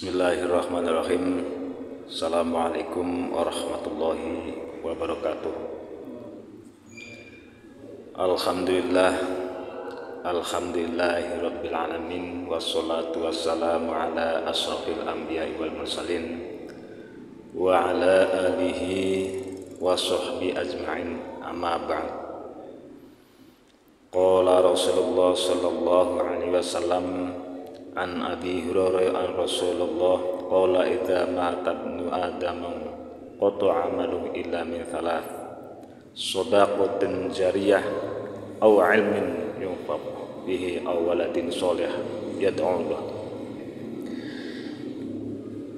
Bismillahirrahmanirrahim. Assalamualaikum warahmatullahi wabarakatuh. Alhamdulillah, alhamdulillahirabbil alamin, wassalatu wassalamu ala asyrafil anbiya'i wal mursalin wa ala alihi wa sahbihi ajma'in, amma ba'd. Qala Rasulullah sallallahu alaihi wasallam an Abi Hurairah an Rasulullah qala idza mata ibnu adam qata amaluhu illa min thalath shadaqatin jariyah aw ilmin yunfaq bihi aw waladin sholih yad'u lahu.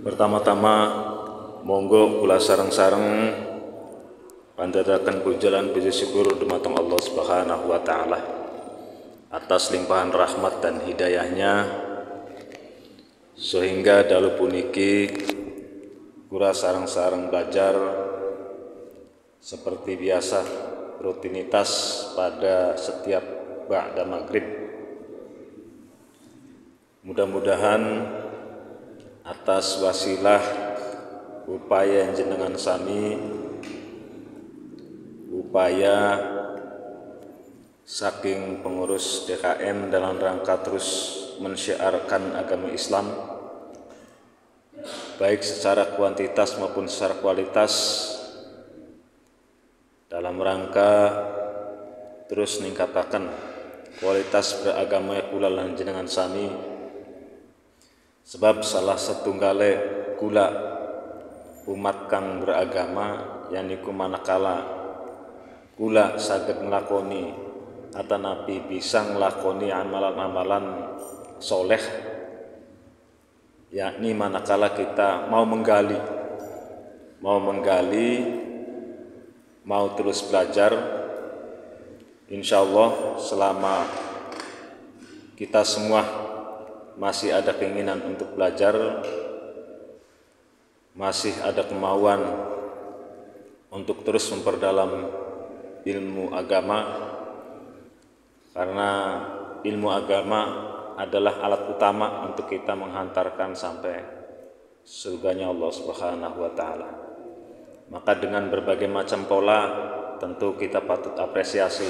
Pertama-tama monggo kula sareng-sareng pandhedhaken pujian puji syukur dumateng Allah Subhanahu wa taala atas limpahan rahmat dan hidayahnya, sehingga dalu puniki kula sareng-sareng belajar seperti biasa rutinitas pada setiap ba'da maghrib. Mudah-mudahan atas wasilah upaya yang jenengan sami, upaya saking pengurus DKM dalam rangka terus mensyiarkan agama Islam baik secara kuantitas maupun secara kualitas, dalam rangka terus ningkataken kualitas beragama kula lan jenengan sami, sebab salah setunggale kula umat kang beragama yaniku manakala kula saged nglakoni atau Nabi bisa nglakoni amalan-amalan soleh, yakni manakala kita mau menggali, mau terus belajar, insya Allah selama kita semua masih ada keinginan untuk belajar, masih ada kemauan untuk terus memperdalam ilmu agama, karena ilmu agama adalah alat utama untuk kita menghantarkan sampai surganya Allah Subhanahu wa taala. Maka dengan berbagai macam pola tentu kita patut apresiasi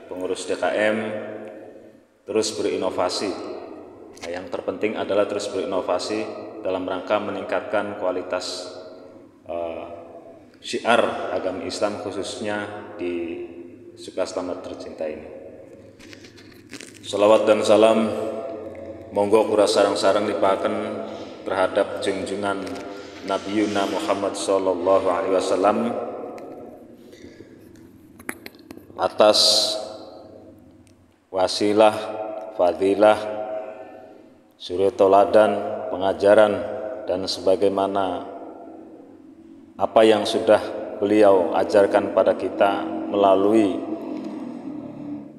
pengurus DKM terus berinovasi. Nah, yang terpenting adalah terus berinovasi dalam rangka meningkatkan kualitas syiar agama Islam khususnya di Sukaselamat tercinta ini. Salawat dan salam monggo kula sareng-sareng lipahaken terhadap junjungan Nabiyuna Muhammad sallallahu alaihi wasallam atas wasilah, fadilah, suri toladan, pengajaran dan sebagaimana apa yang sudah beliau ajarkan pada kita melalui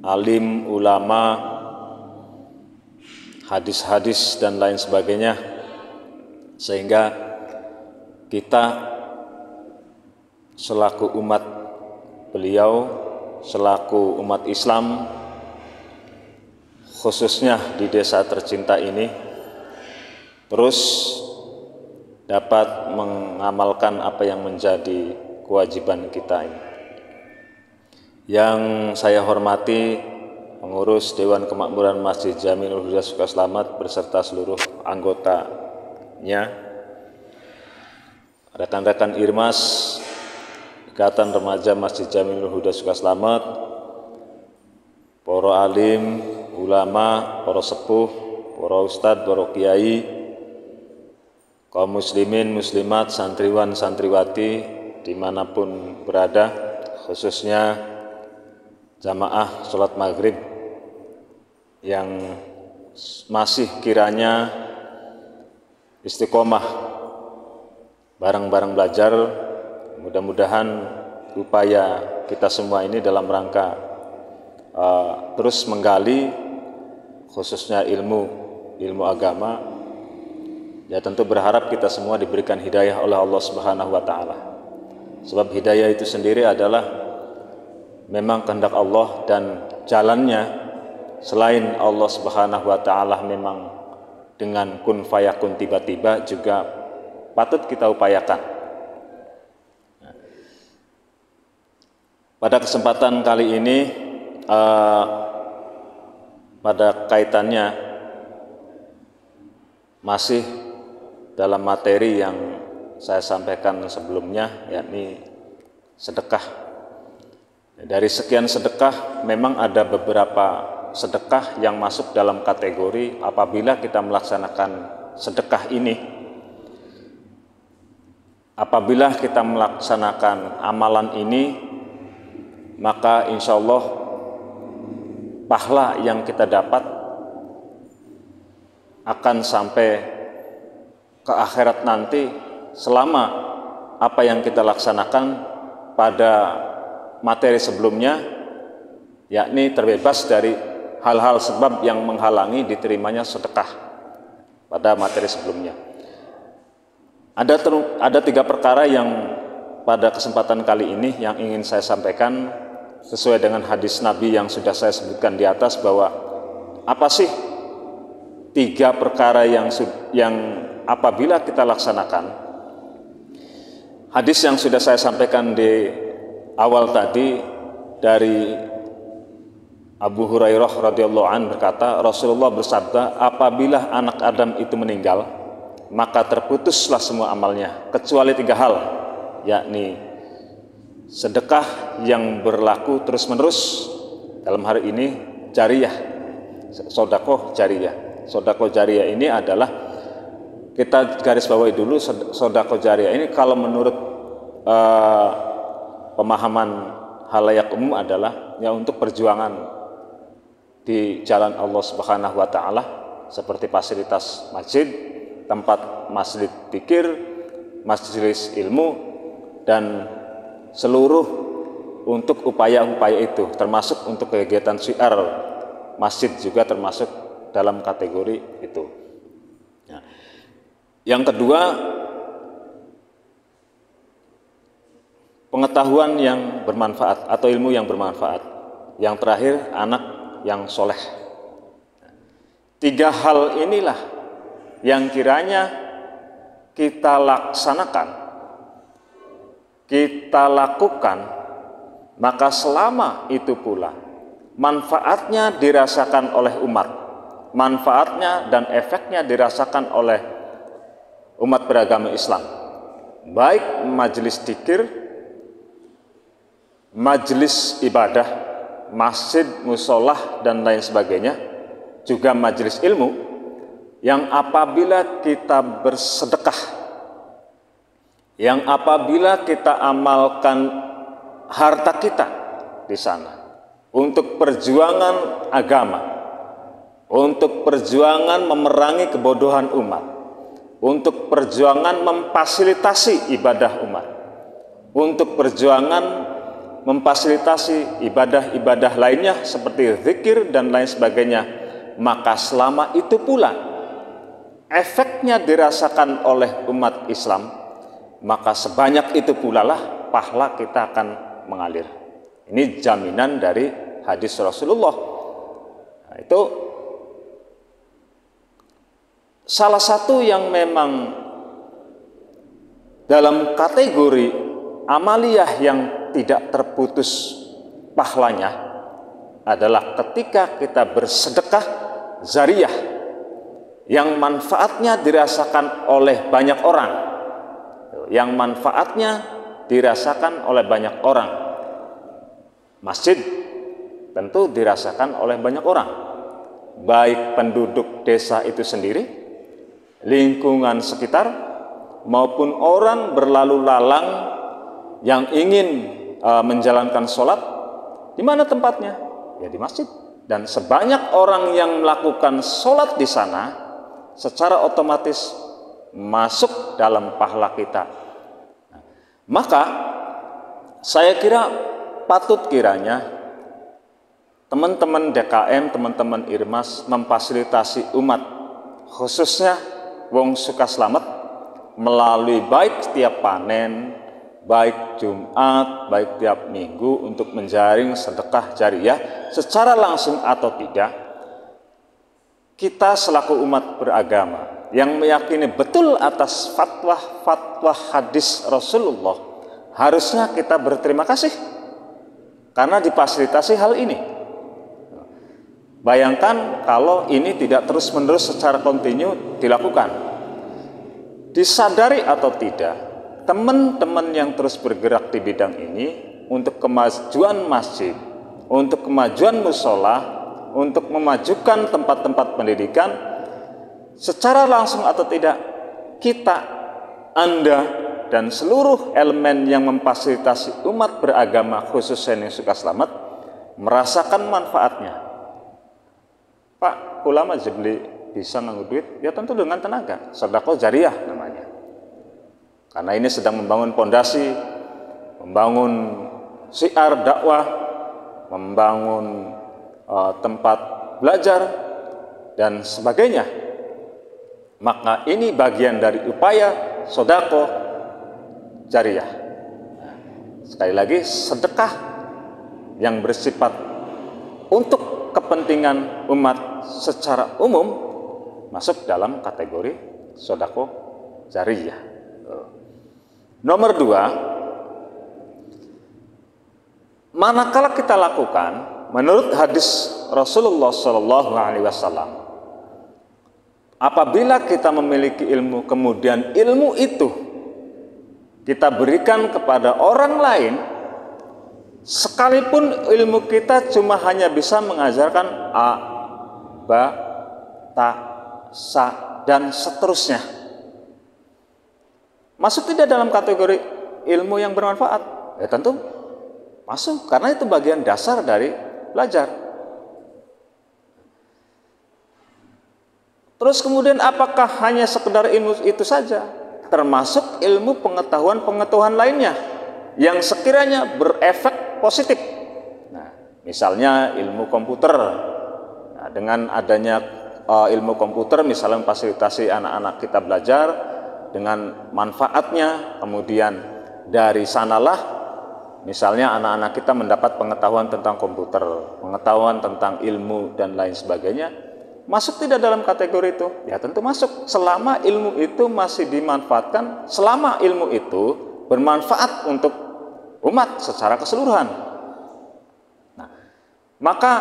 alim, ulama, hadis-hadis dan lain sebagainya, sehingga kita selaku umat beliau, selaku umat Islam khususnya di desa tercinta ini terus dapat mengamalkan apa yang menjadi kewajiban kita ini. Yang saya hormati pengurus Dewan Kemakmuran Masjid Jamilul Huda Sukaselamat beserta seluruh anggotanya, rekan-rekan Irmas, Ikatan Remaja Masjid Jamilul Huda Sukaselamat, para alim, ulama, para sepuh, para ustadz, para kiai, kaum muslimin, muslimat, santriwan, santriwati dimanapun berada, khususnya jamaah sholat maghrib yang masih kiranya istiqomah bareng-bareng belajar. Mudah-mudahan upaya kita semua ini dalam rangka terus menggali khususnya ilmu agama, ya tentu berharap kita semua diberikan hidayah oleh Allah Subhanahu wa taala. Sebab hidayah itu sendiri adalah memang kehendak Allah, dan jalannya selain Allah Subhanahu wa taala memang dengan kun fayakun tiba-tiba juga patut kita upayakan. Pada kesempatan kali ini pada kaitannya masih dalam materi yang saya sampaikan sebelumnya, yakni sedekah. Dari sekian sedekah memang ada beberapa sedekah yang masuk dalam kategori apabila kita melaksanakan sedekah ini, apabila kita melaksanakan amalan ini, maka insya Allah pahala yang kita dapat akan sampai ke akhirat nanti selama apa yang kita laksanakan pada materi sebelumnya, yakni terbebas dari hal-hal sebab yang menghalangi diterimanya sedekah pada materi sebelumnya. Ada 3 perkara yang pada kesempatan kali ini yang ingin saya sampaikan sesuai dengan hadis Nabi yang sudah saya sebutkan di atas, bahwa apa sih 3 perkara yang apabila kita laksanakan. Hadis yang sudah saya sampaikan di awal tadi dari Abu Hurairah radhiyallahu anhu berkata, Rasulullah bersabda, apabila anak Adam itu meninggal, maka terputuslah semua amalnya kecuali 3 hal, yakni sedekah yang berlaku terus-menerus, dalam hari ini jariyah, sedekah jariyah. Sedekah jariyah ini adalah, kita garis bawahi dulu, sedekah jariyah ini kalau menurut pemahaman halayak umum adalah ya untuk perjuangan di jalan Allah Subhanahu wa taala, seperti fasilitas masjid, tempat masjid dzikir, majelis ilmu, dan seluruh untuk upaya-upaya itu, termasuk untuk kegiatan syiar masjid juga termasuk dalam kategori itu. Nah, yang kedua, pengetahuan yang bermanfaat atau ilmu yang bermanfaat. Yang terakhir, anak yang soleh. 3 hal inilah yang kiranya kita laksanakan, kita lakukan, maka selama itu pula manfaatnya dirasakan oleh umat, manfaatnya dan efeknya dirasakan oleh umat beragama Islam, baik majelis dzikir, majelis ibadah, masjid, musolah, dan lain sebagainya, juga majelis ilmu, yang apabila kita bersedekah, yang apabila kita amalkan harta kita di sana untuk perjuangan agama, untuk perjuangan memerangi kebodohan umat, untuk perjuangan memfasilitasi ibadah umat, untuk perjuangan memfasilitasi ibadah-ibadah lainnya seperti zikir dan lain sebagainya, maka selama itu pula efeknya dirasakan oleh umat Islam, maka sebanyak itu pula lah pahala kita akan mengalir. Ini jaminan dari hadis Rasulullah. Nah, itu salah satu yang memang dalam kategori amaliyah yang tidak terputus pahalanya adalah ketika kita bersedekah zariyah yang manfaatnya dirasakan oleh banyak orang, yang manfaatnya dirasakan oleh banyak orang. Masjid tentu dirasakan oleh banyak orang, baik penduduk desa itu sendiri, lingkungan sekitar, maupun orang berlalu lalang yang ingin menjalankan sholat. Di mana tempatnya? Ya di masjid. Dan sebanyak orang yang melakukan sholat di sana, secara otomatis masuk dalam pahala kita. Maka saya kira patut kiranya teman-teman DKM, teman-teman Irmas memfasilitasi umat, khususnya wong suka selamat, melalui baik setiap panen, baik Jumat, baik tiap minggu, untuk menjaring sedekah jariyah secara langsung atau tidak. kita selaku umat beragama yang meyakini betul atas fatwa-fatwa hadis Rasulullah, harusnya kita berterima kasih karena difasilitasi hal ini. Bayangkan kalau ini tidak terus-menerus secara kontinu dilakukan. Disadari atau tidak, teman-teman yang terus bergerak di bidang ini untuk kemajuan masjid, untuk kemajuan musola, untuk memajukan tempat-tempat pendidikan, secara langsung atau tidak, kita, Anda, dan seluruh elemen yang memfasilitasi umat beragama khususnya yang suka selamat merasakan manfaatnya. Pak, ulama jebli bisa nganggu duit? Ya tentu dengan tenaga, sedekah jariyah namanya. Karena ini sedang membangun pondasi, membangun syiar dakwah, membangun tempat belajar dan sebagainya. Maka ini bagian dari upaya sedekah jariyah. Sekali lagi, sedekah yang bersifat untuk kepentingan umat secara umum masuk dalam kategori sedekah jariyah. Nomor 2, manakala kita lakukan menurut hadis Rasulullah SAW, apabila kita memiliki ilmu, kemudian ilmu itu kita berikan kepada orang lain, sekalipun ilmu kita cuma hanya bisa mengajarkan a, ba, ta, sa, dan seterusnya, masuk tidak dalam kategori ilmu yang bermanfaat? Ya tentu masuk, karena itu bagian dasar dari belajar. Terus kemudian apakah hanya sekedar ilmu itu saja? Termasuk ilmu pengetahuan-pengetahuan lainnya yang sekiranya berefek positif. Nah, misalnya ilmu komputer. Nah, dengan adanya ilmu komputer, misalnya memfasilitasi anak-anak kita belajar dengan manfaatnya, kemudian dari sanalah misalnya anak-anak kita mendapat pengetahuan tentang komputer, pengetahuan tentang ilmu dan lain sebagainya. Masuk tidak dalam kategori itu? Ya tentu masuk, selama ilmu itu masih dimanfaatkan, selama ilmu itu bermanfaat untuk umat secara keseluruhan. Nah, maka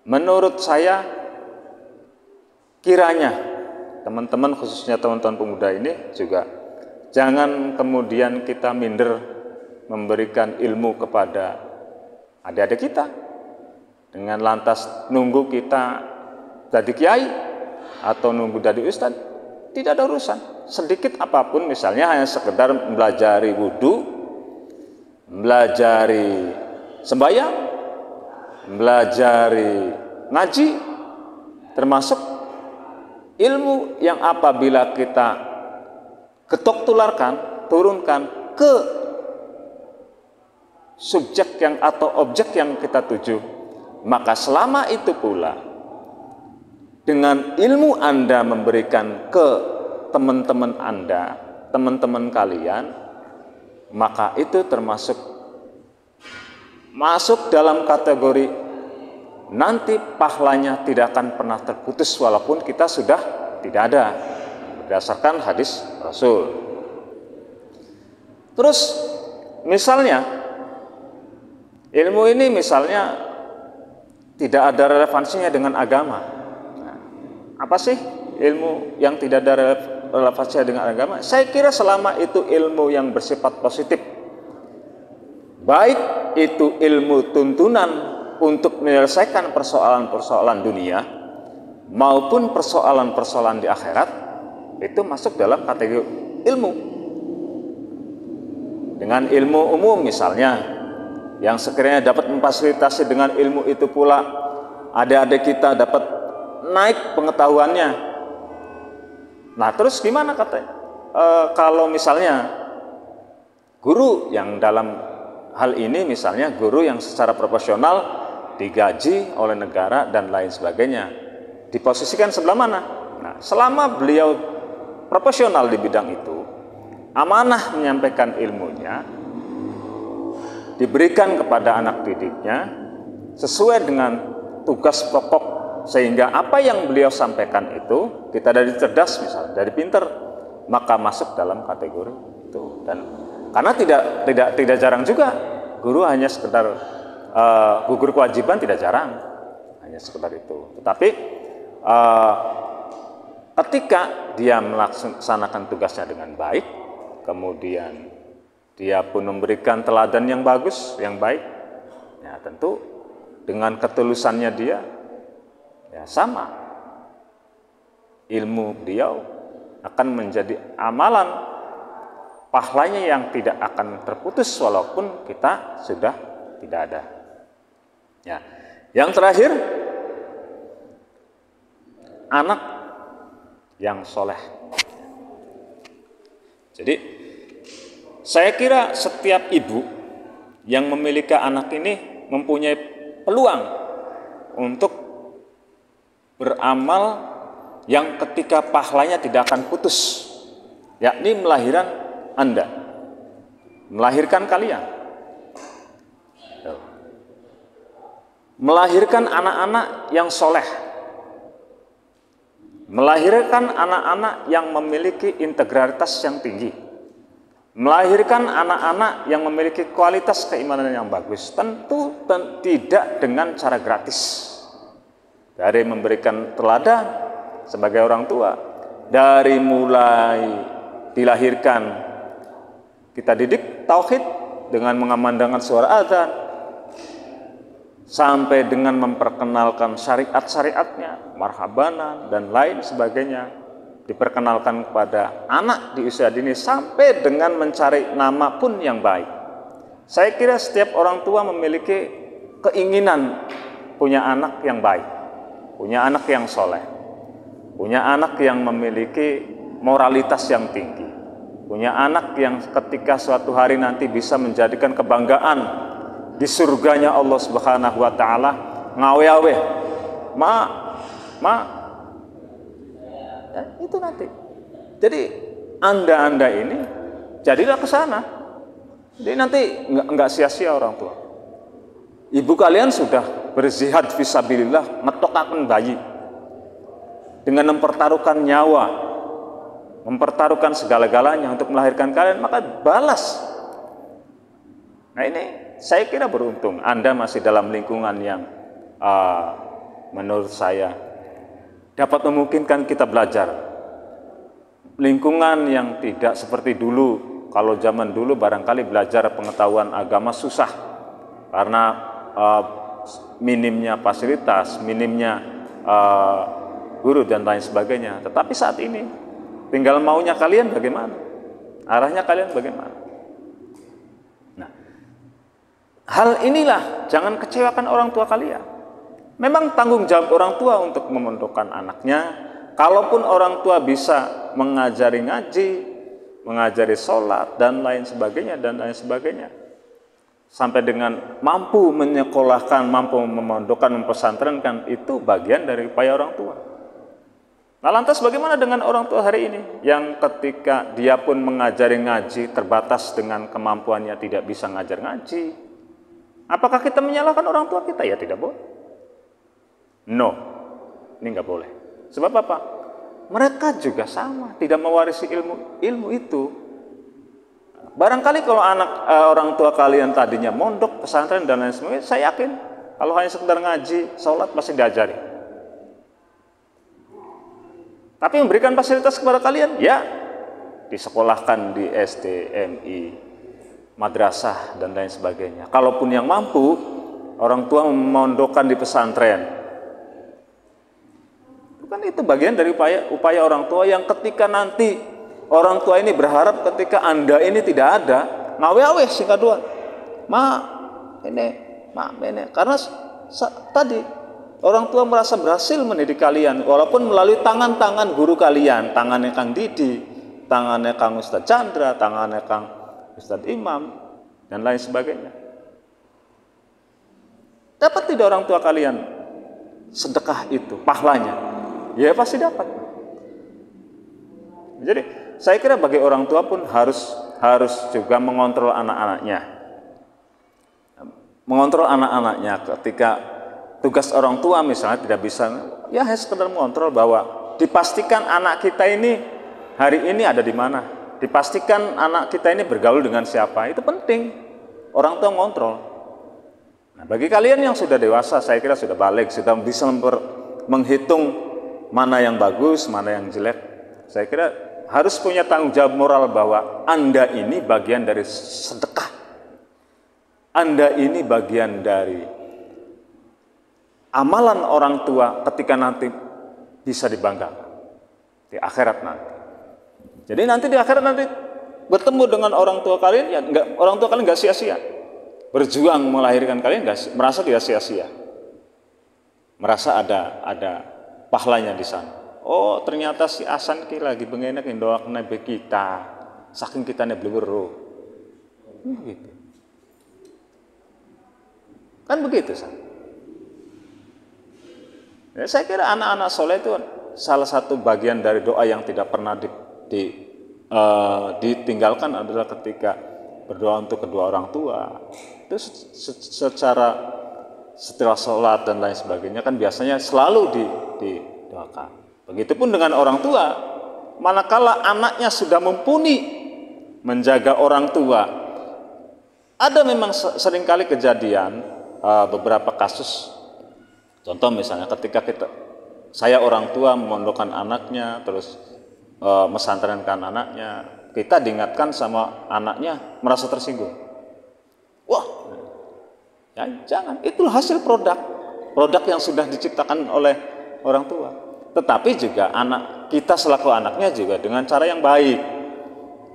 menurut saya kiranya teman-teman, khususnya teman-teman pemuda ini juga jangan kemudian kita minder memberikan ilmu kepada adik-adik kita dengan lantas nunggu kita jadi kiai atau nunggu jadi ustadz. Tidak ada urusan. Sedikit apapun, misalnya hanya sekedar melajari wudhu, melajari sembahyang, melajari ngaji, termasuk ilmu yang apabila kita ketok tularkan, turunkan ke subjek yang atau objek yang kita tuju, maka selama itu pula dengan ilmu Anda memberikan ke teman-teman Anda, teman-teman kalian, maka itu termasuk masuk dalam kategori nanti pahalanya tidak akan pernah terputus walaupun kita sudah tidak ada, berdasarkan hadis Rasul. Terus misalnya ilmu ini misalnya tidak ada relevansinya dengan agama. Nah, apa sih ilmu yang tidak ada relevansinya dengan agama? Saya kira selama itu ilmu yang bersifat positif, baik itu ilmu tuntunan untuk menyelesaikan persoalan-persoalan dunia maupun persoalan-persoalan di akhirat, itu masuk dalam kategori ilmu. Dengan ilmu umum misalnya, yang sekiranya dapat memfasilitasi dengan ilmu itu pula adik-adik kita dapat naik pengetahuannya. Nah terus gimana katanya? Kalau misalnya guru yang dalam hal ini, misalnya guru yang secara proporsional digaji oleh negara dan lain sebagainya, diposisikan sebelah mana? Nah, selama beliau profesional di bidang itu, amanah menyampaikan ilmunya, diberikan kepada anak didiknya sesuai dengan tugas pokok sehingga apa yang beliau sampaikan itu kita dari cerdas misalnya, dari pinter, maka masuk dalam kategori itu. Dan karena tidak jarang juga guru hanya sekedar gugur kewajiban, tidak jarang hanya sekedar itu. Tetapi ketika dia melaksanakan tugasnya dengan baik, kemudian dia pun memberikan teladan yang bagus, yang baik, ya tentu dengan ketulusannya dia, ya sama, ilmu beliau akan menjadi amalan pahalanya yang tidak akan terputus walaupun kita sudah tidak ada. Ya, yang terakhir, anak yang soleh. Jadi saya kira setiap ibu yang memiliki anak ini mempunyai peluang untuk beramal yang ketika pahalanya tidak akan putus, yakni melahirkan Anda, melahirkan kalian, melahirkan anak-anak yang soleh, melahirkan anak-anak yang memiliki integritas yang tinggi, melahirkan anak-anak yang memiliki kualitas keimanan yang bagus. Tentu tidak dengan cara gratis. Dari memberikan teladan sebagai orang tua, dari mulai dilahirkan kita didik tauhid dengan mengamandangkan suara azan, sampai dengan memperkenalkan syariat-syariatnya, marhabanan dan lain sebagainya, diperkenalkan kepada anak di usia dini, sampai dengan mencari nama pun yang baik. Saya kira setiap orang tua memiliki keinginan punya anak yang baik, punya anak yang soleh, punya anak yang memiliki moralitas yang tinggi, punya anak yang ketika suatu hari nanti bisa menjadikan kebanggaan di surganya Allah Subhanahu wa taala. Ngawe-awe ya, itu nanti. Jadi anda ini jadilah ke sana. Jadi nanti enggak sia-sia orang tua. Ibu kalian sudah berzihad fisabilillah, ngetokaken bayi dengan mempertaruhkan nyawa, mempertaruhkan segala-galanya untuk melahirkan kalian, maka balas. Nah ini saya kira beruntung Anda masih dalam lingkungan yang menurut saya dapat memungkinkan kita belajar. Lingkungan yang tidak seperti dulu. Kalau zaman dulu barangkali belajar pengetahuan agama susah karena minimnya fasilitas, minimnya guru dan lain sebagainya. Tetapi saat ini tinggal maunya kalian bagaimana, arahnya kalian bagaimana. Nah, hal inilah jangan kecewakan orang tua kalian. Memang tanggung jawab orang tua untuk memondokkan anaknya. Kalaupun orang tua bisa mengajari ngaji, mengajari sholat dan lain sebagainya, sampai dengan mampu menyekolahkan, mampu memondokkan, mempesantrenkan, itu bagian dari upaya orang tua. Nah lantas bagaimana dengan orang tua hari ini yang ketika dia pun mengajari ngaji terbatas dengan kemampuannya tidak bisa ngajar ngaji? Apakah kita menyalahkan orang tua kita? Ya tidak boleh. No, ini nggak boleh. Sebab apa? Mereka juga sama, tidak mewarisi ilmu itu. Barangkali kalau orang tua kalian tadinya mondok, pesantren dan lain sebagainya, saya yakin kalau hanya sekedar ngaji, sholat pasti diajari. Tapi memberikan fasilitas kepada kalian, ya disekolahkan di SD, MI, madrasah dan lain sebagainya. Kalaupun yang mampu, orang tua memondokkan di pesantren. Kan itu bagian dari upaya orang tua yang ketika nanti orang tua ini berharap ketika Anda ini tidak ada, ngawe-awe sing kaduan. Ini. Karena tadi orang tua merasa berhasil mendidik kalian walaupun melalui tangan-tangan guru kalian, tangannya Kang Didi, tangannya Kang Ustadz Chandra, tangannya Kang Ustadz Imam dan lain sebagainya. Dapat tidak orang tua kalian sedekah itu pahalanya? Ya pasti dapat. Jadi saya kira bagi orang tua pun harus juga mengontrol anak-anaknya. Mengontrol anak-anaknya ketika tugas orang tua misalnya tidak bisa, ya hanya sekedar mengontrol bahwa dipastikan anak kita ini hari ini ada di mana, dipastikan anak kita ini bergaul dengan siapa, itu penting. Orang tua ngontrol. Nah, bagi kalian yang sudah dewasa, saya kira sudah balik, sudah bisa menghitung mana yang bagus, mana yang jelek. Saya kira harus punya tanggung jawab moral bahwa Anda ini bagian dari sedekah. Anda ini bagian dari amalan orang tua ketika nanti bisa dibanggakan di akhirat nanti. Jadi nanti di akhirat nanti bertemu dengan orang tua kalian, ya orang tua kalian nggak sia-sia. Berjuang melahirkan kalian nggak merasa tidak sia-sia. Merasa ada pahalanya di sana. Oh, ternyata si Asan ki lagi bengenek ndoak nabi kita. Saking kita neblewero. Gitu. Kan begitu, San. Ya, saya kira anak-anak soleh itu salah satu bagian dari doa yang tidak pernah ditinggalkan adalah ketika berdoa untuk kedua orang tua. Itu setelah sholat dan lain sebagainya kan biasanya selalu didoakan. Begitupun dengan orang tua, manakala anaknya sudah mumpuni menjaga orang tua. Ada memang seringkali kejadian beberapa kasus. Contoh misalnya ketika saya orang tua memondokkan anaknya, terus mesantrenkan anaknya, kita diingatkan sama anaknya merasa tersinggung. Wah, ya jangan, itu hasil produk yang sudah diciptakan oleh orang tua. Tetapi juga anak kita selaku anaknya juga dengan cara yang baik,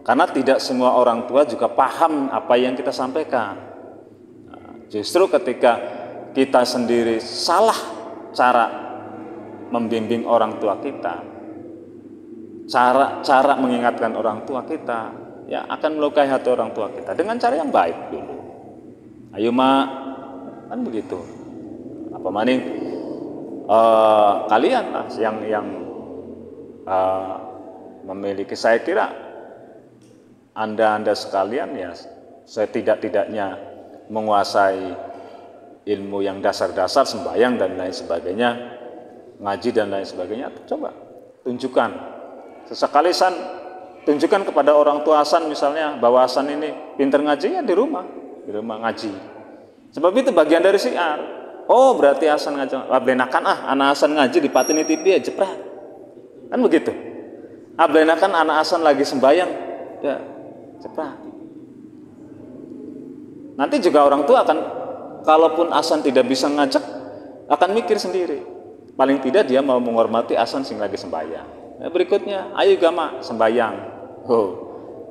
karena tidak semua orang tua juga paham apa yang kita sampaikan. Justru ketika kita sendiri salah cara membimbing orang tua kita, cara mengingatkan orang tua kita, ya akan melukai hati orang tua kita dengan cara yang baik dulu. Ayo mak, kan begitu. Apa maning kalian lah yang memiliki, saya kira anda sekalian ya setidak-tidaknya menguasai ilmu yang dasar-dasar, sembahyang dan lain sebagainya, ngaji dan lain sebagainya. Coba tunjukkan sesekali, San, tunjukkan kepada orang tua Hasan misalnya bahwa Hasan ini pintar ngajinya di rumah ngaji. Sebab itu bagian dari syiar. Oh, berarti Hasan ngaji, ablenakan anak Hasan ngaji di Patini TV ya jepret. Kan begitu. Ablenakan anak Hasan lagi sembahyang ya jepret. Nanti juga orang tua akan, kalaupun Hasan tidak bisa ngajak, akan mikir sendiri. Paling tidak dia mau menghormati Hasan sing lagi sembahyang. Berikutnya, ayo gama sembahyang.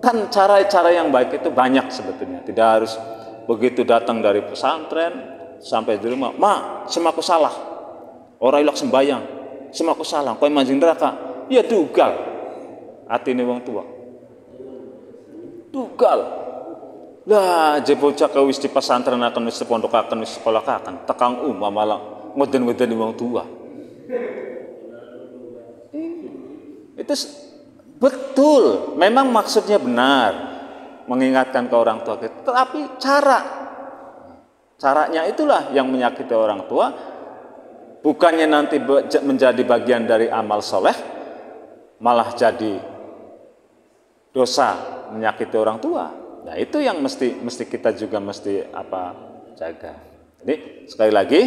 Kan cara-cara yang baik itu banyak sebetulnya. Tidak harus begitu datang dari pesantren sampai di rumah. Ma, semaku salah. Orang ilok sembahyang, semaku salah. Kau manjing neraka. Ya dugal. Atine wong tua. Dugal. Lah bocah ke wis di pesantren akan wis pondokaken wis sekolahkaken tekang malah ngeden-ngedeni wong tua. Itu betul, memang maksudnya benar mengingatkan ke orang tua kita, tetapi caranya itulah yang menyakiti orang tua. Bukannya nanti menjadi bagian dari amal soleh, malah jadi dosa menyakiti orang tua. Nah, itu yang mesti kita juga jaga. Jadi sekali lagi,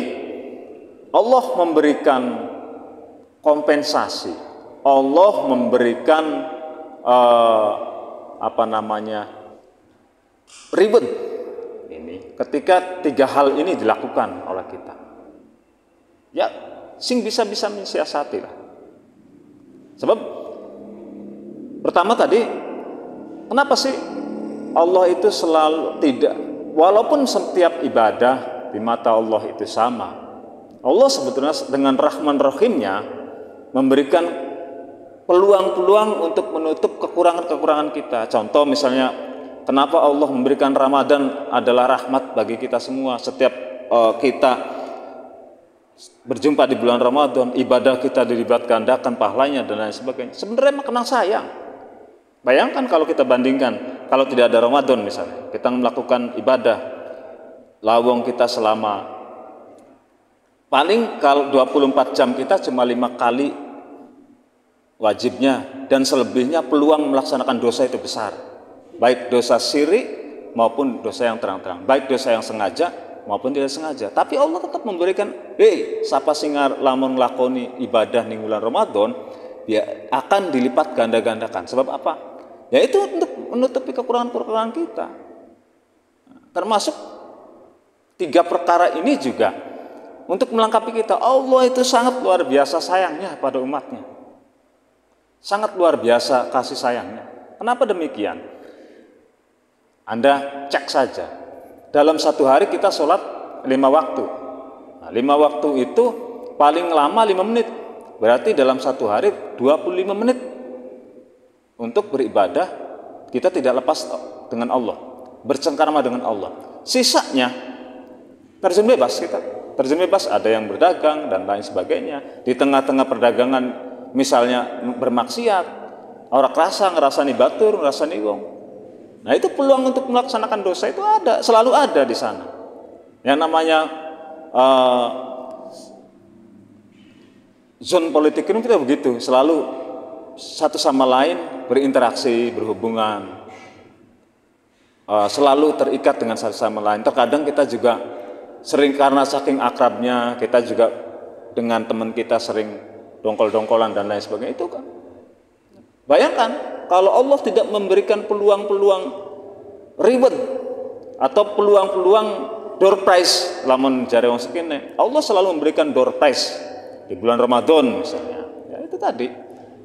Allah memberikan kompensasi, Allah memberikan reward ini ketika tiga hal ini dilakukan oleh kita. Ya, sing bisa mensiasati lah. Sebab pertama tadi, kenapa sih Allah itu selalu tidak, walaupun setiap ibadah di mata Allah itu sama, Allah sebetulnya dengan Rahman Rahimnya memberikan peluang-peluang untuk menutup kekurangan-kekurangan kita. Contoh misalnya, kenapa Allah memberikan Ramadan adalah rahmat bagi kita semua. Setiap kita berjumpa di bulan Ramadan, ibadah kita dilipat gandakan pahalanya dan lain sebagainya. Sebenarnya makna sayang. Bayangkan kalau kita bandingkan, kalau tidak ada Ramadan misalnya, kita melakukan ibadah lawang kita selama Paling kalau 24 jam kita cuma 5 kali wajibnya, dan selebihnya peluang melaksanakan dosa itu besar. Baik dosa syirik maupun dosa yang terang-terang, baik dosa yang sengaja maupun tidak sengaja. Tapi Allah tetap memberikan, siapa singar lamun lakoni ibadah ning bulan Ramadan, ya akan dilipat ganda-gandakan. Sebab apa? Ya itu untuk menutupi kekurangan-kekurangan kita. Termasuk 3 perkara ini juga untuk melengkapi kita. Allah itu sangat luar biasa sayangnya pada umatnya, sangat luar biasa kasih sayangnya. Kenapa demikian? Anda cek saja, dalam satu hari kita sholat 5 waktu. Nah, 5 waktu itu paling lama 5 menit. Berarti dalam satu hari 25 menit untuk beribadah. Kita tidak lepas dengan Allah, bercengkarama dengan Allah. Sisanya terjun bebas kita. Terjun bebas, ada yang berdagang dan lain sebagainya. Di tengah-tengah perdagangan misalnya bermaksiat, orang kerasa ngerasani batur, ngerasani wong. Nah itu peluang untuk melaksanakan dosa itu ada, selalu ada di sana. Yang namanya zone politik ini kita begitu, selalu satu sama lain berinteraksi, berhubungan, selalu terikat dengan satu sama lain. Terkadang kita juga sering karena saking akrabnya, kita juga dengan teman kita sering dongkol-dongkolan dan lain sebagainya. Itu kan, bayangkan kalau Allah tidak memberikan peluang-peluang reward atau peluang-peluang door prize, lamun jare wong sekene, Allah selalu memberikan door prize di bulan Ramadan misalnya. Ya itu tadi,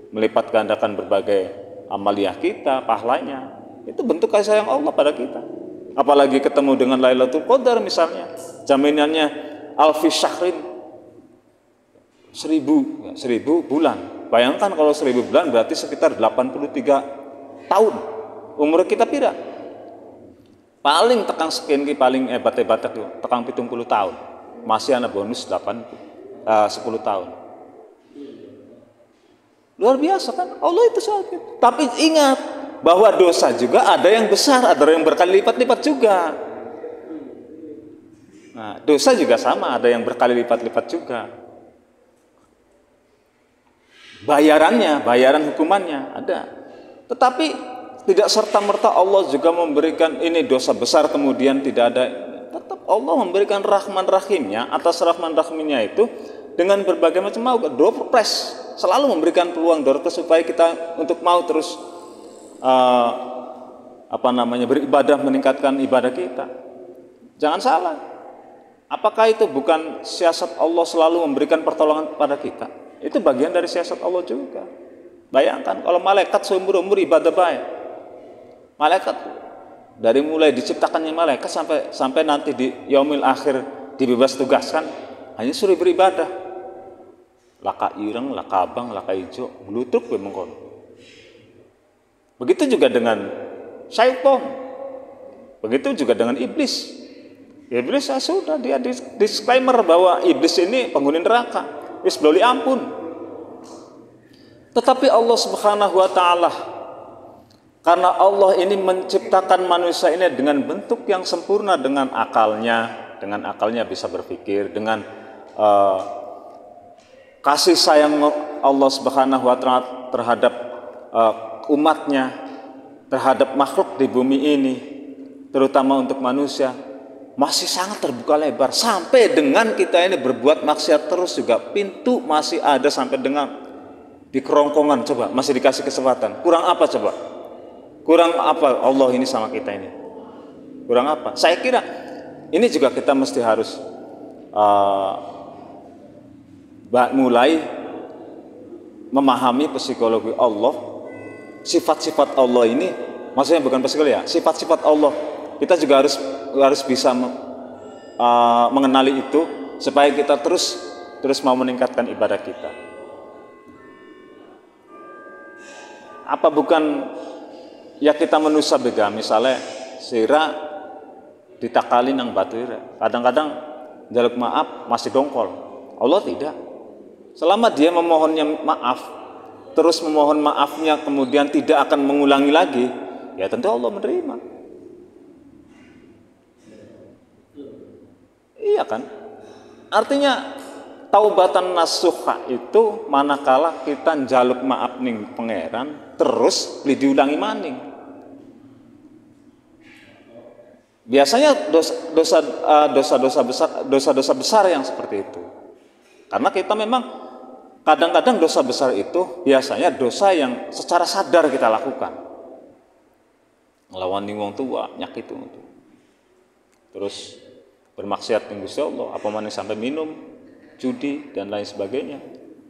melipat gandakan berbagai amaliyah kita, pahalanya. Itu bentuk kasih sayang Allah pada kita. Apalagi ketemu dengan Lailatul Qadar misalnya, jaminannya alfi syahrin, 1000 bulan. Bayangkan kalau 1000 bulan berarti sekitar 83 tahun. Umur kita pira? Paling tekang sekian ki paling hebat-hebat itu tekang 70 tahun. Masih ada bonus 10 tahun. Luar biasa kan? Allah itu soal itu. Tapi ingat bahwa dosa juga ada yang besar, ada yang berkali lipat-lipat juga. Nah, dosa juga sama, ada yang berkali lipat-lipat juga. Bayaran hukumannya ada. Tetapi tidak serta-merta Allah juga memberikan ini dosa besar kemudian tidak ada. Tetap Allah memberikan Rahman Rahimnya. Atas Rahman Rahimnya itu dengan berbagai macam mau door prize, selalu memberikan peluang door prize supaya kita untuk mau terus beribadah, meningkatkan ibadah kita. Jangan salah. Apakah itu bukan siasat Allah selalu memberikan pertolongan kepada kita? Itu bagian dari siasat Allah juga. Bayangkan kalau malaikat seumur-umur ibadah baik. Malaikat dari mulai diciptakannya malaikat sampai nanti di yaumil akhir dibebas tugaskan hanya suruh beribadah. Laka ireng, laka abang, laka ijo, blutruk bemengkon. Begitu juga dengan syaitan. Begitu juga dengan iblis. Iblis sudah dia disclaimer bahwa iblis ini penghuni neraka. Wis bloli ampun. Tetapi Allah Subhanahu wa taala, karena Allah ini menciptakan manusia ini dengan bentuk yang sempurna, dengan akalnya bisa berpikir, dengan kasih sayang Allah Subhanahu wa taala terhadap umatnya, terhadap makhluk di bumi ini, terutama untuk manusia, masih sangat terbuka lebar. Sampai dengan kita ini berbuat maksiat terus juga, pintu masih ada sampai dengan di kerongkongan. Coba masih dikasih kesempatan. Kurang apa coba? Kurang apa Allah ini sama kita ini? Kurang apa? Saya kira ini juga kita mesti harus mulai memahami psikologi Allah, sifat-sifat Allah ini. Maksudnya bukan psikologi ya, sifat-sifat Allah. Kita juga harus bisa mengenali itu supaya kita terus mau meningkatkan ibadah kita. Apa bukan ya kita manusia bega, misalnya sira ditakali nang batu ira. Kadang-kadang jaluk maaf masih dongkol. Allah tidak. Selama dia memohonnya maaf, terus memohon maafnya kemudian tidak akan mengulangi lagi, ya tentu Allah menerima. Iya kan? Artinya taubatan nasuha itu manakala kita njaluk maaf ning pangeran terus beli diulangi maning. Biasanya dosa-dosa besar yang seperti itu. Karena kita memang kadang-kadang dosa besar itu biasanya dosa yang secara sadar kita lakukan. Ngelawan wong tua, nyakit itu. Terus bermaksiat ning Gusti Allah, apa maning sampai minum, judi dan lain sebagainya.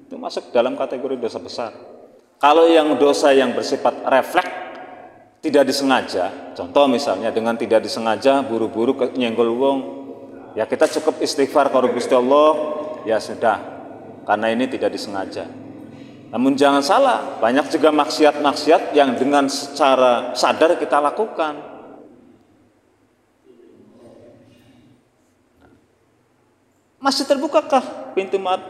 Itu masuk dalam kategori dosa besar. Kalau yang dosa yang bersifat refleks tidak disengaja, contoh misalnya dengan tidak disengaja buru-buru nyenggol wong, ya kita cukup istighfar karo Gusti Allah, ya sudah, karena ini tidak disengaja. Namun jangan salah, banyak juga maksiat-maksiat yang dengan secara sadar kita lakukan. Masih terbukakah pintu maaf?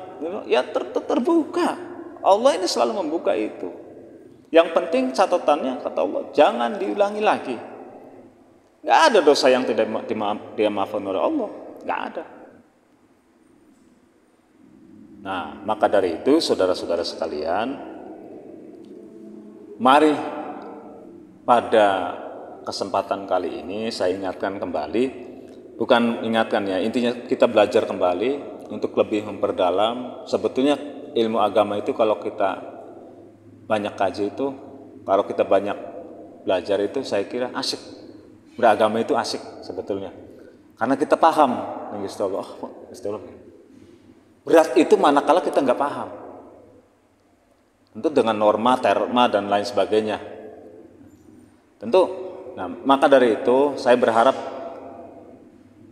Ya terbuka. Allah ini selalu membuka itu. Yang penting catatannya kata Allah, jangan diulangi lagi. Nggak ada dosa yang tidak dimaafkan oleh Allah, nggak ada. Nah, maka dari itu saudara-saudara sekalian, mari pada kesempatan kali ini saya ingatkan kembali, bukan ingatkan ya, intinya kita belajar kembali untuk lebih memperdalam. Sebetulnya ilmu agama itu kalau kita banyak kaji itu, kalau kita banyak belajar itu, saya kira asik. Beragama itu asik sebetulnya. Karena kita paham, berat itu manakala kita nggak paham. Tentu dengan norma, terma dan lain sebagainya. Tentu, nah maka dari itu saya berharap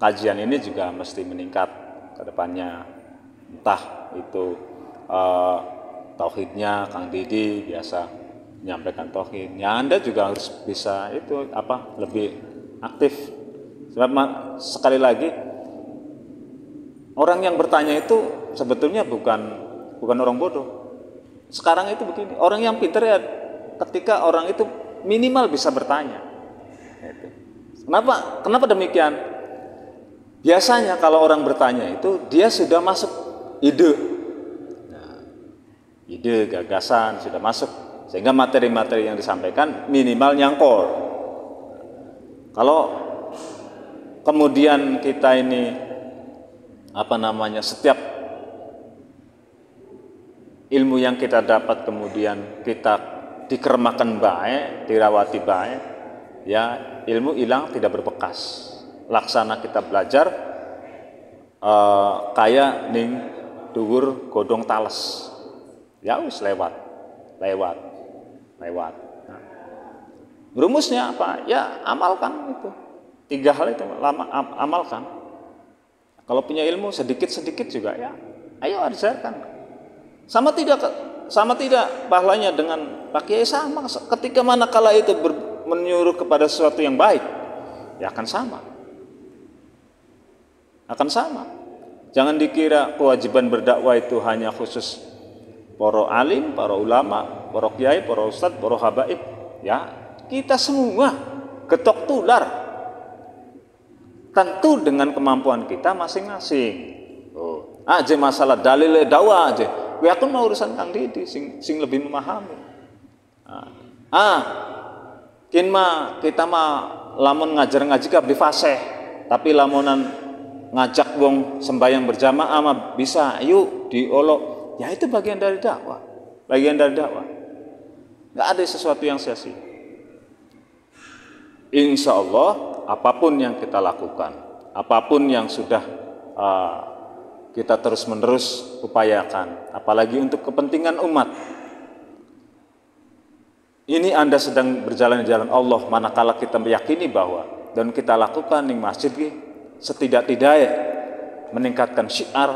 kajian ini juga mesti meningkat ke depannya. Entah itu tauhidnya Kang Didi biasa menyampaikan tauhid. Ya Anda juga harus bisa itu lebih aktif. Sebab sekali lagi orang yang bertanya itu sebetulnya bukan orang bodoh. Sekarang itu begini, orang yang pintar ya ketika orang itu minimal bisa bertanya. Kenapa demikian? Biasanya kalau orang bertanya itu dia sudah masuk ide. Ide, gagasan sudah masuk, sehingga materi-materi yang disampaikan minimal nyangkol. Kalau kemudian kita ini setiap ilmu yang kita dapat kemudian kita dikermakan baik, dirawati baik, ya ilmu hilang tidak berbekas. Laksana kita belajar kayak ning dhuwur godhong tales. Ya wis lewat. Nah, rumusnya apa? Ya amalkan itu. 3 hal itu amalkan. Kalau punya ilmu sedikit-sedikit juga ya, ayo ajarkan. Sama tidak pahalanya dengan Pak Kiai sama. Ketika manakala itu menyuruh kepada sesuatu yang baik, ya akan sama. Jangan dikira kewajiban berdakwah itu hanya khusus para alim, para ulama, para kiai, para ustadz, para habaib. Ya, kita semua getok tular. Tentu dengan kemampuan kita masing-masing. Aja masalah dalil dakwah aja. Gue aku mau urusan Kang Didi sing lebih memahami. Kita lamun ngajar ngaji kabeh fasih, tapi lamunan ngajak wong sembahyang berjamaah mah bisa, yuk diolok. Ya itu bagian dari dakwah. Nggak ada sesuatu yang sia-sia. Insya Allah apapun yang kita lakukan, apapun yang sudah kita terus-menerus upayakan, apalagi untuk kepentingan umat. Ini Anda sedang berjalan di jalan Allah, manakala kita meyakini bahwa dan kita lakukan di masjid setidak-tidaknya meningkatkan syiar,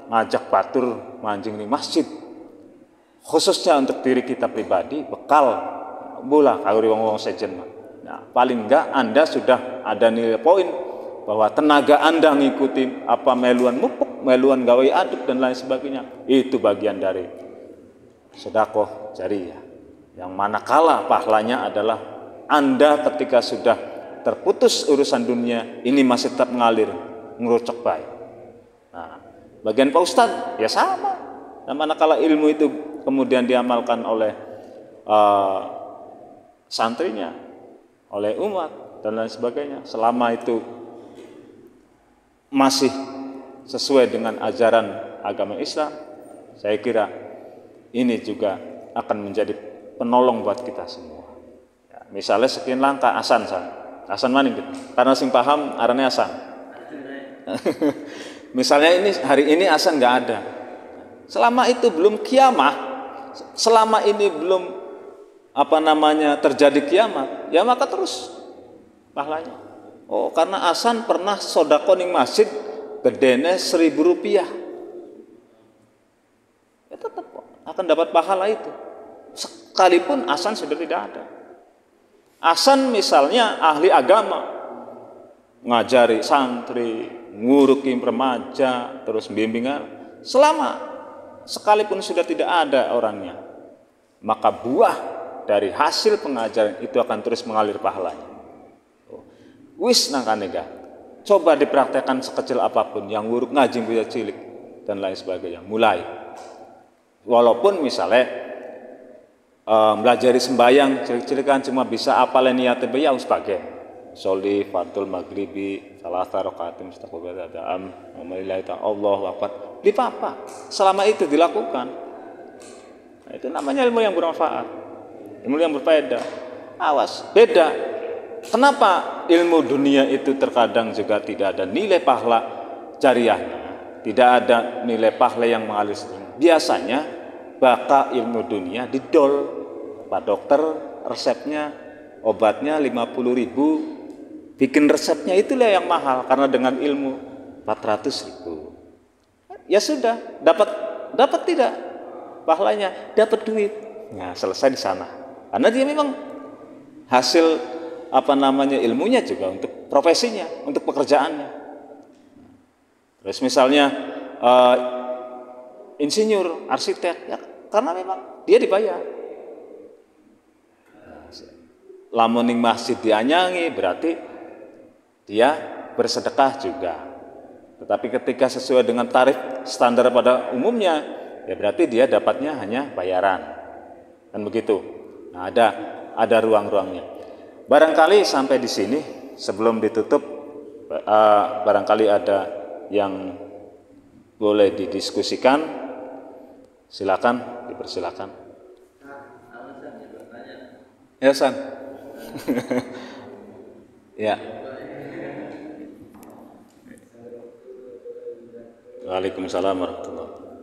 ngajak batur manjing di masjid, khususnya untuk diri kita pribadi, bekal bola kawuri wong-wong sejen. Nah, paling enggak Anda sudah ada nilai poin bahwa tenaga Anda mengikuti meluan mupuk, meluan gawe aduk dan lain sebagainya, itu bagian dari sedekah jariyah. Yang manakala pahalanya adalah Anda ketika sudah terputus urusan dunia ini masih tetap mengalir, ngerucek baik. Nah, bagian Pak Ustadz, ya sama. Nah, manakala ilmu itu kemudian diamalkan oleh santrinya, oleh umat dan lain sebagainya, selama itu masih sesuai dengan ajaran agama Islam, saya kira ini juga akan menjadi penolong buat kita semua. Ya, misalnya sekian langkah asan maning gitu. Karena sing paham arane asan. Misalnya ini hari ini asan nggak ada. Selama itu belum kiamah, selama ini belum terjadi kiamat, ya maka terus pahalanya. Oh, karena asan pernah sodako ning masjid gedene 1.000 rupiah, ya tetap akan dapat pahala itu, sekalipun asan sudah tidak ada. Asan misalnya ahli agama, ngajari santri, ngurukin remaja, terus bimbingan, selama sekalipun sudah tidak ada orangnya, maka buah dari hasil pengajaran itu akan terus mengalir pahalanya. Wis nangkanega, coba dipraktekkan sekecil apapun, yang nguruk ngaji punya cilik dan lain sebagainya, mulai. Walaupun misalnya belajar sembayang cilik-cilikan cuma bisa apalin niatnya ya sebagai sholli fardul maghribi salasa rakaatin mustaqbil adam Alhamdulillah Allahu akbar di papa, selama itu dilakukan, nah, itu namanya ilmu yang bermanfaat, ilmu yang berfaedah. Awas, beda. Kenapa ilmu dunia itu terkadang juga tidak ada nilai pahala jariahnya, tidak ada nilai pahala yang mengalir? Biasanya baka ilmu dunia didol, Pak dokter resepnya obatnya 50.000, bikin resepnya itulah yang mahal, karena dengan ilmu 400.000. Ya sudah, dapat tidak pahalanya, dapat duit. Nah, selesai di sana. Karena dia memang hasil ilmunya juga untuk profesinya, untuk pekerjaannya. Terus misalnya insinyur, arsitek, ya karena memang dia dibayar. Lamun ning masjid dianyangi berarti dia bersedekah juga. Tetapi ketika sesuai dengan tarif standar pada umumnya, ya berarti dia dapatnya hanya bayaran. Kan begitu. Nah, ada ruang-ruangnya. Barangkali sampai di sini, sebelum ditutup barangkali ada yang boleh didiskusikan. Silakan, dipersilakan. Ya, San. Ya. Waalaikumsalam warahmatullahi wabarakatuh.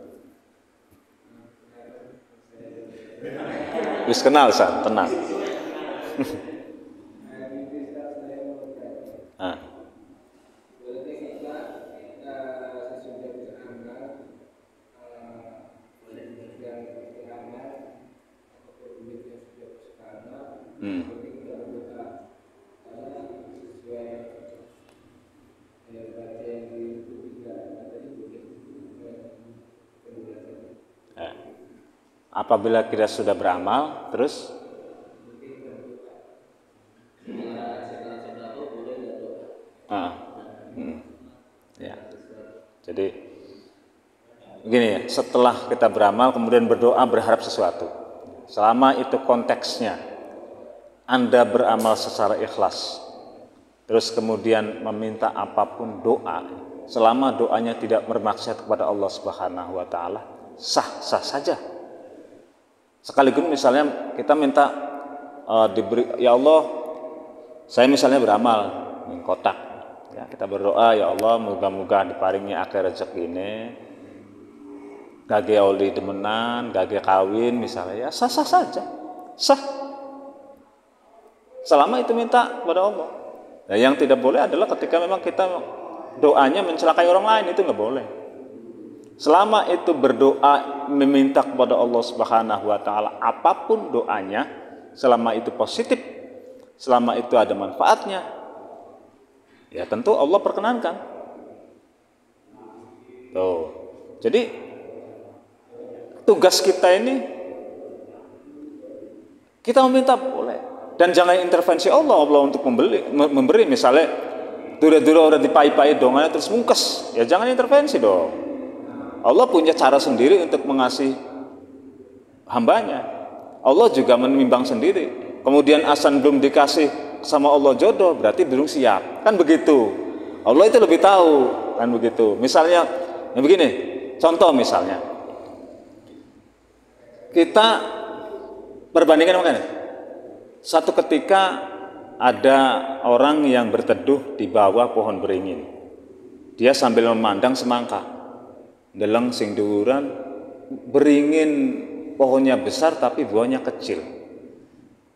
Wis kenal, San, tenang. Apabila kita sudah beramal, terus ya. Jadi begini ya, setelah kita beramal kemudian berdoa berharap sesuatu, selama itu konteksnya Anda beramal secara ikhlas, terus kemudian meminta apapun doa, selama doanya tidak bermaksud kepada Allah Subhanahu wa taala, sah-sah saja. Sekaligus misalnya kita minta diberi, ya Allah, saya misalnya beramal ning kotak, ya kita berdoa, ya Allah moga-moga diparingi akeh rezeki ini, gage oli demenan, gage kawin misalnya, ya sah-sah saja, sah. Selama itu minta kepada Allah. Nah, yang tidak boleh adalah ketika memang kita doanya mencelakai orang lain, itu nggak boleh. Selama itu berdoa meminta kepada Allah Subhanahu wa taala, apapun doanya, selama itu positif, selama itu ada manfaatnya, ya tentu Allah perkenankan. Tuh. Jadi tugas kita ini, kita meminta boleh, dan jangan intervensi Allah untuk memberi. Misalnya dura-dura orang dipai-pai dongannya terus mungkes, ya jangan intervensi dong. Allah punya cara sendiri untuk mengasihi hambanya. Allah juga menimbang sendiri. Kemudian Hasan belum dikasih sama Allah jodoh, berarti belum siap. Kan begitu. Allah itu lebih tahu, kan begitu. Misalnya, yang begini, contoh misalnya. Kita perbandingan makanya. Satu ketika ada orang yang berteduh di bawah pohon beringin. Dia sambil memandang semangka. Deleng sing dhuwuran, beringin pohonnya besar tapi buahnya kecil.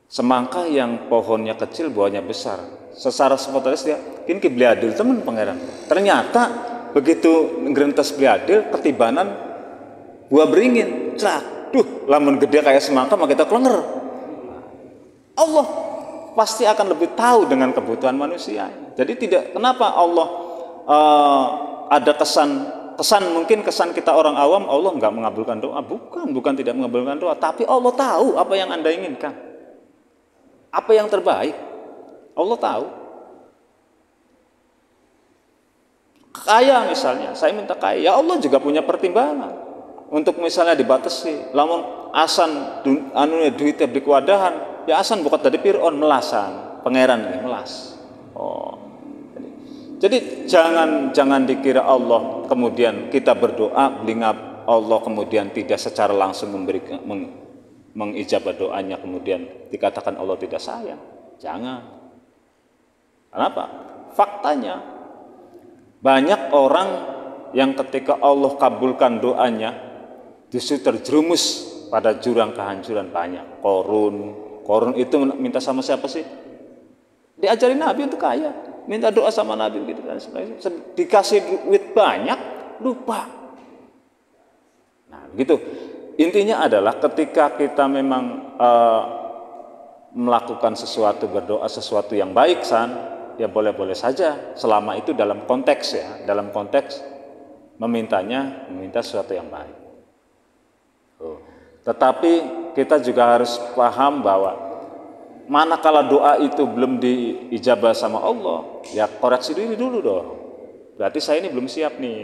Semangka yang pohonnya kecil buahnya besar. Secara spontanis dia kini bliadil temen pangeran. Ternyata begitu ngerentes bliadil ketibanan buah beringin. Cak, duh, lamun gede kayak semangka mah kita klenger. Allah pasti akan lebih tahu dengan kebutuhan manusia. Jadi tidak, kenapa Allah ada kesan mungkin kesan kita orang awam Allah nggak mengabulkan doa, bukan tidak mengabulkan doa, tapi Allah tahu apa yang Anda inginkan, apa yang terbaik. Allah tahu. Kaya misalnya, saya minta kaya, ya Allah juga punya pertimbangan untuk misalnya dibatasi. Lamun asan duitnya dikuadahan, ya asan bukan dari Fir'aun melasan, pangeran ini melas. Oh. Jadi jangan dikira Allah kemudian kita berdoa belingap Allah kemudian tidak secara langsung memberikan mengijabah doanya kemudian dikatakan Allah tidak sayang. Jangan. Kenapa? Faktanya banyak orang yang ketika Allah kabulkan doanya justru terjerumus pada jurang kehancuran. Banyak. Korun itu minta sama siapa sih? Diajarin Nabi untuk kaya, minta doa sama Nabi gitu kan. Dikasih duit banyak, lupa. Nah, begitu. Intinya adalah ketika kita memang melakukan sesuatu, berdoa sesuatu yang baik, ya boleh-boleh saja selama itu dalam konteks ya, dalam konteks meminta sesuatu yang baik. Tetapi kita juga harus paham bahwa manakala doa itu belum diijabah sama Allah, ya koreksi diri dulu dong. Berarti saya ini belum siap nih.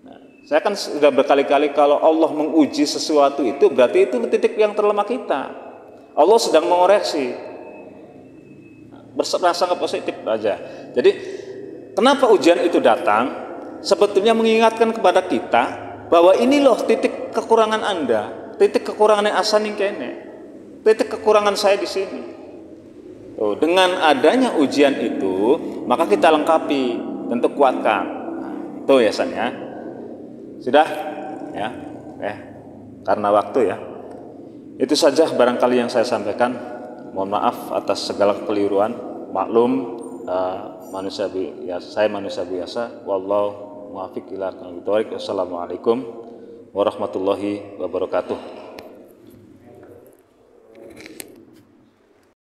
Nah, saya kan sudah berkali-kali kalau Allah menguji sesuatu itu berarti itu titik yang terlemah kita. Allah sedang mengoreksi. Berprasangka positif aja. Jadi kenapa ujian itu datang? Sebetulnya mengingatkan kepada kita bahwa ini loh titik kekurangan Anda, titik kekurangan Hasan yang kene, titik kekurangan saya di sini. Tuh, dengan adanya ujian itu, maka kita lengkapi, tentu kuatkan. Nah, itu ya San ya. Sudah ya. Karena waktu ya. Itu saja barangkali yang saya sampaikan. Mohon maaf atas segala kekeliruan. Maklum saya manusia biasa. Wallahu muwaffiq ila aqwamit thoriq. Wassalamualaikum warahmatullahi wabarakatuh.